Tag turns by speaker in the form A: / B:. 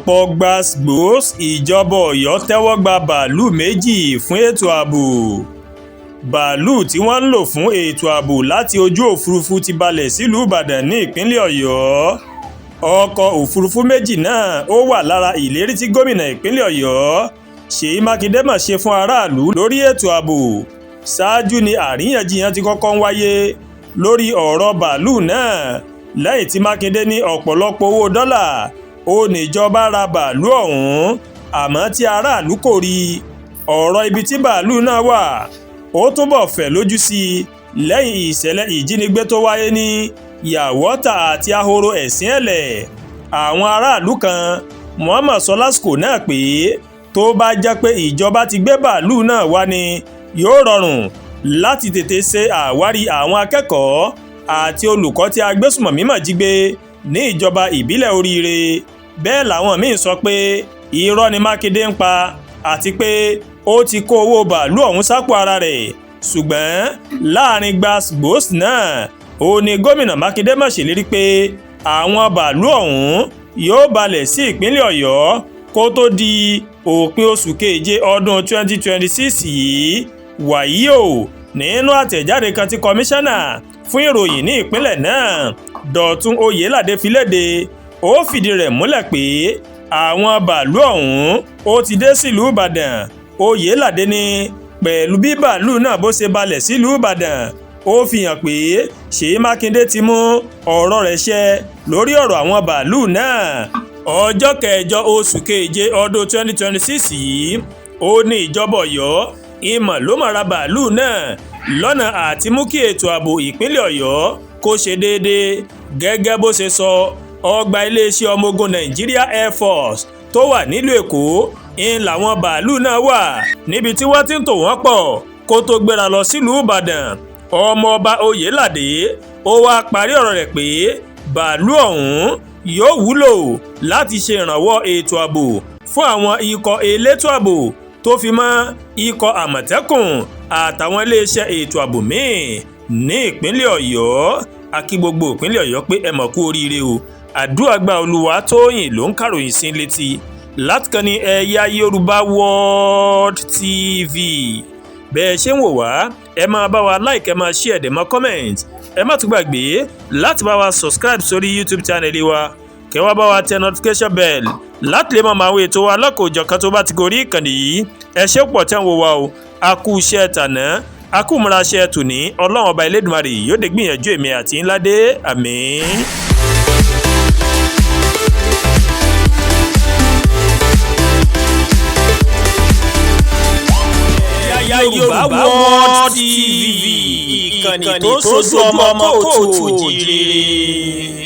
A: ọ̀pọ̀ Gbas Gbos ìjọba Ọ̀yọ́ tẹ́wọ́ gba bàálù méjì fún ètò ààbò. Bàálù tí wọ́n ń lò fún ètò ààbò láti ojú òfurufú ti balẹ̀ sílùú Ìbàdàn ní ìpínlẹ̀ Ọ̀yọ́. Ọkọ̀ òfurufú méjì náà ó wà lára ìlérí tí gómìnà ìpínlẹ̀ Ọ̀yọ́ Seyimakinde mà ṣe fún aráàlú lórí ètò ààbò. Ṣáájú ni àríyànjiyàn ti kọ́kọ́ ń wáyé lórí ọ̀rọ̀ bàálù náà lẹ́yìn tí Mákindé ní ọ̀pọ̀lọpọ̀ owó dọ́là ó níjọba ra bàálù ọ̀hún àmọ́ tí aráàlú kò rí ọ̀rọ̀ ibi tí bàálù náà wà ó túbọ̀ fẹ̀ lójú sí i lẹ́yìn ìṣẹ̀lẹ̀ ìjínigbé tó wáyé ní Yàwọ́tà àti Ahoro ẹ̀sìn ẹ̀lẹ̀. Àwọn aráàlú kan wọ́n mọ̀ sọ lásìkò náà pé tó bá jẹ́ pé ìjọba ti gbé bàálù náà wá ni yóò rọrùn láti tètè ṣe àwárí àwọn akẹ́kọ̀ọ́ àti olùkọ́ tí agbésùmọ̀mí mà jí gbé ní ìjọba ìbílẹ̀ Oríire. Bẹ́ẹ̀ làwọn míín sọ pé irọ́ ni Mákindé ń pa àti pé ó ti kó owó bàálù ọ̀hún sápò ara rẹ̀. Ṣùgbọ́n láàrin Gbas Gbos náà ó ní gómìnà Mákindé mà ṣèlérí pé àwọn bàálù ọ̀hún yóò balẹ̀ sí ìpínlẹ̀ Ọ̀yọ́ kó tó di òpin oṣù keje ọdún 2026 yìí. Wàyí o nínú àtẹ̀jáde kan tí kọmíṣánná fún ìròyìn ní ìpínlẹ̀ náà Dọ̀tun Oyèládé fi léde ó fìdí rẹ̀ múlẹ̀ pé àwọn bàálù ọ̀hún ó ti dé sílùú Ìbàdàn. Oyèládé ní pẹ̀lú bí bàálù náà bó ṣe balẹ̀ sílùú Ìbàdàn ó fi hàn pé Seyimakinde ti mú ọ̀rọ̀ rẹ̀ ṣẹ lórí ọ̀rọ̀ àwọn bàálù náà. Ọjọ́ kẹjọ oṣù keje ọdún 2026 yìí ó ní ìjọba Ọ̀yọ́ ìmọ̀ ló máa ra bàálù náà lọ́nà àti mú kí ètò ààbò ìpínlẹ̀ Ọ̀yọ́ kó ṣe déédéé. Gẹ́gẹ́ bó ṣe sọ, ọgbà iléeṣẹ́ ọmọ ogun Nigeria Air Force tó wà nílùú Èkó ń làwọn bàálù náà wà níbi tí wọ́n ti ń tò wọ́n pọ̀ kó tó gbéra lọ sílùú Ìbàdàn. Ọmọọba Oyèládé ó wá parí ọ̀rọ̀ rẹ̀ pé bàálù ọ̀hún yóò wúlò láti ṣe ìrànwọ́ ètò ààbò fún àwọn ikọ̀ elétò ààbò tó fi mọ́ ikọ̀ àmọ̀tẹ́kùn àtàwọn iléeṣẹ́ ètò ààbò míì ní ìpínlẹ̀ Ọ̀yọ́. A kí gbogbo ìpínlẹ̀ Ọ̀yọ́ pé ẹ mọ̀ kú oríire o. Àdúràgbà Olúwatóyìn ló ń kàròyìn sí létí láti kàn ní eyayorubaworldtv. Bẹ́ẹ̀ ṣe ń wò wá ẹ máa bá wa like ẹ máa share dẹ̀ máa comment. Ẹ má tún gbàgbé láti bá wa subscribe sórí YouTube channel wa kẹ́ wá bá wa tẹ notification bell láti lè máa wo ètò wa lọ́kọ̀ọ́jọ̀kan tó bá ti gorí ìkànnì yìí. Ẹ ṣé pọ̀ tẹ́ ń wò wá o. A kú iṣẹ́ tàná a kú múra iṣẹ́ tòní. Ọlọ́run ọba Elédùmarè yóò dé gbìyànjú èmi àti ńlá dé. Àmín. Eyayorubaworldtv ìkànnì tó sojú ọmọ kóòtù òjìire.